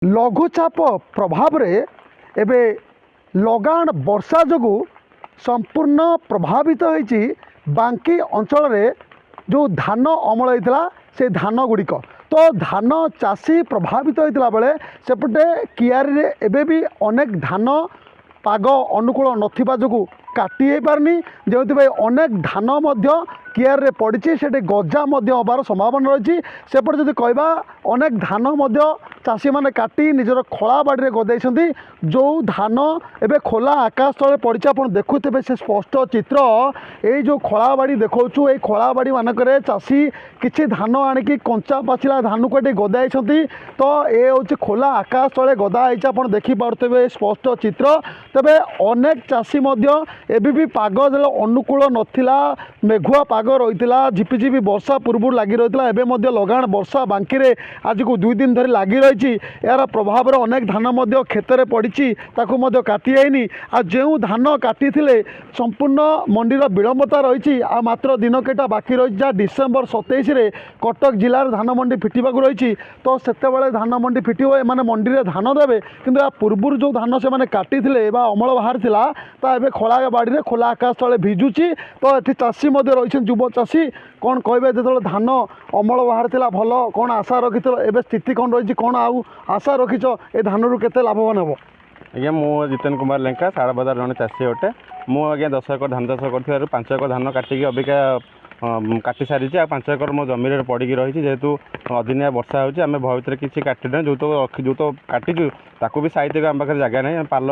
लघुचाप प्रभाव रे एबे लगाण वर्षा जो संपूर्ण प्रभावित होती बांकी अंचल रे जो धान अमल होता से धान गुड़िक तो धान चाषी प्रभावित होता बेले सेपटे कियारी रे एबे भी अनेक धान पाग अनुकूल नथिबा जो काटी पारनी जो अनेक धान कियार रे पड़ी से गजा हबार संभावना रही सेपटे जदि कहबा अनेक धान चाषी मैंने काटी निजर खोला बाड़ी गदाई जो धान एबे खोला आकाश तले पड़ी आप देखुवे से स्पष्ट चित्र यही जो खोला बाड़ी देखु ये खोला बाड़ी मानक चाषी किसी धान आणिकी कंचा पाचिला धान को ये गदाई तो ये हूँ खोला आकाश तले गदाई आप देखिपे स्पष्ट चित्र तेरे अनेक चाषी एबी भी पाग अनुकूल नथिला मेघुआ पाग रही झिपिझिपि वर्षा पूर्व लगी रही है लगाण वर्षा बांकी आज को 2 दिन धरी लगी रही यार प्रभाव अनेक धान क्षेत्र पड़ी काटी जाइनी आ जो धान काटी संपूर्ण मंडीर विलंबता रही आ मात्र दिन केटा बाकी रही जहाँ डिसेम्बर 27 कटक जिलार धान मंडी फिटिबा रही तो सेतेबेले धान मंडी फिटिब एमाने मंडी में धान देवे किंतु पूर्व जो धान से काटी अमल बाहर था खोला बाड़ी खोला आकाश तले भिजुची तो ये चाषी रही युव चाषी कौन कहे जो धान अमल बाहर था भल कौन आशा रखी एवं स्थिति कौन रही कौन आउ आशा रखीच ए धान रु केते लाभवान हे आज्ञा मु जितेन कुमार लेंका साड़ा बजार जन चाषी अटे मुझे 10 एकर धान चाष कर 5 एकर धान काटिकी अबिका काटी सारी 5 एकर मो जमी पड़ी रही जेहेतु अदिनिया वर्षा होती आम भविष्य किसी काटना जो तो काटिचु ताकू भी साइड आम पाखे जगह ना पाल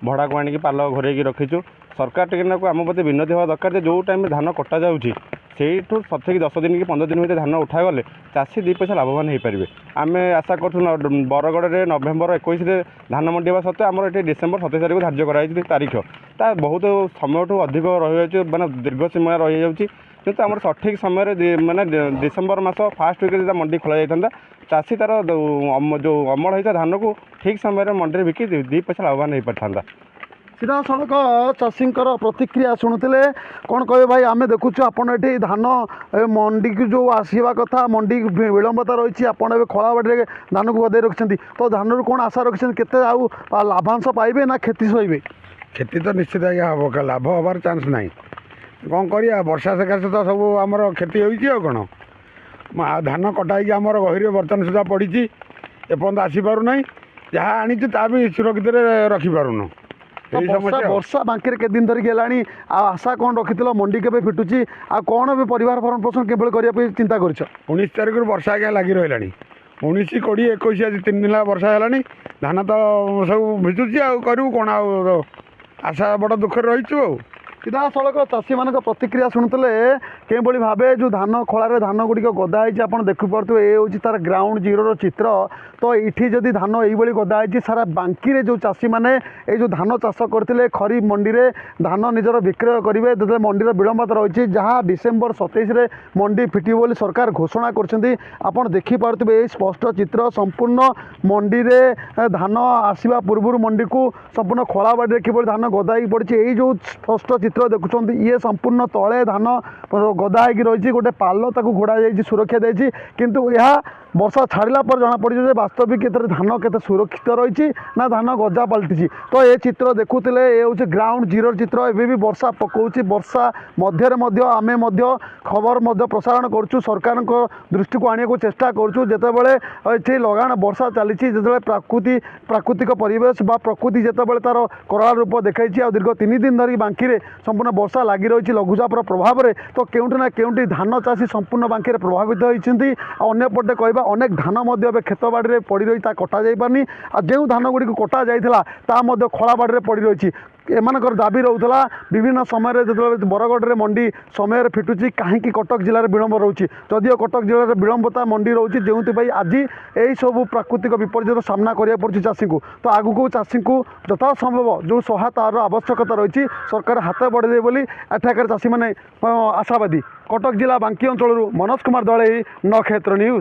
भड़ा को आनिक पाल घोर रखीचु सरकार टिके आम प्रति विनती हवा दरकार जो टाइम धान कटा जाऊँगी से सठिक 10 दिन कि 15 दिन भर धान उठा गले चाषी 2 पैसा लाभवान हो पारे आम आशा कर बरगढ़ में नवेम्बर 21 धान मंडी होगा सत्वे आम ये डिसेम्बर 27 तारीख धार्य कराई तारीख ता बहुत समय अधिक रही मानने दीर्घ समय रही जाऊँगी किंतु आम सठिक समय माने डिसेम्बर मास फास्ट वीक मंडी खोल जाता चाषी तार जो अमल होता धान को ठीक समय मंडी बिकी 2 पैसा लाभवान हो पाता सीधा सड़क चाषी प्रतिक्रिया शुणुते कौन कहे भाई आम देखुँ आपड़ ये धान मंडी की जो आसवा कथा मंडी विलंबता रही आपड़ खोला बाड़ी धान को गदाई रखिंट तो धान रु कौन आशा रखिंट के लाभांश पाइबे ना क्षति सहे क्षति तो निश्चित आज्ञा हम लाभ हबार चान्स ना कौन करिया वर्षा सकाशे तो सब आमर क्षति हो धान कटाई आमर गहिर बर्तमान सुधा पड़ी एपर्त आसीपार जहाँ आनी ता भी सुरक्षित रखिपारुन वर्षा बांकी के दिन धरिक है आशा कौन रखी मंडी के फिटुची आ कौन भी परिवार भरण पोषण के चिंता कर 19 तारीख वर्षा आज्ञा लगी रहा 19 20 21 आज 3 दिन वर्षा है धान तो सब भिजुची करूँ कौन आशा बड़ दुखे रही सीधा सड़क चाषी मान प्रतिक्रिया शुणुते कि भाव जो धान खोल धान गुड़िक गदाई आप देखिपे ये हूँ तार ग्राउंड जीरो चित्र तो ये जदि धान ये गदाई सारा बांकी जो चाषी मैंने ये जो धान चाष करते खरीफ मंडी में धान निजर विक्रय करेंगे जो मंडी विलंबता रही जहाँ डिसेम्बर 27 मंडी फिटिब बोली सरकार घोषणा कर देखिपे स्पष्ट चित्र संपूर्ण मंडी में धान आसवा पूर्व मंडी को संपूर्ण खोला बाड़ी कि धान गदाई पड़ी यही जो स्पष्ट चित्र देखुं ये संपूर्ण तले धान गदा हो गोटे पाल घोड़ा जा सुरक्षा देती किंतु यह वर्षा छाड़ा पर जना पड़ी वास्तविक धान के सुरक्षित रही ना धान गजा पलटि तो ये चित्र देखुले ये हूँ ग्राउंड जीरो चित्र एवं भी वर्षा पकाउछ वर्षा मध्य आम खबर प्रसारण करुँ सरकार दृष्टि को आने को चेष्टा करुँ जितेबाला ये लगाण वर्षा चली जो प्राकृतिक परिवेश बा प्रकृति जितेबाला तार कराल रूप देखा दीर्घ 3 दिन धरी बांकी संपूर्ण वर्षा लगी रही लघुचाप प्रभाव में तो केउंटी ना केउंटी धान चाषी संपूर्ण बांकी प्रभावित होती अन्यपटे कहवा अनेक धान खेत बाड़ी पड़ रही कटा जा पारनी जो धान गुड़ी कटा जाता खोला बाड़ी पड़ रही एमानकर दाबी रोला विभिन्न समय जो बरगढ़ में मंडी समय फिटुची कहीं कटक जिले में विलंब रोचे जदिव कटक जिले में विलंबता मंडी रोचे जो आज यही सब प्राकृतिक विपर्य सामना करा पड़ी चाषी को तो आगू चाषी को यथा संभव जो सहायतार आवश्यकता रही सरकार हाथ बढ़े बोली एठाकर चाषी मैंने आशावादी कटक जिला बांकी अंचल मनोज कुमार दले नक्षत्र न्यूज।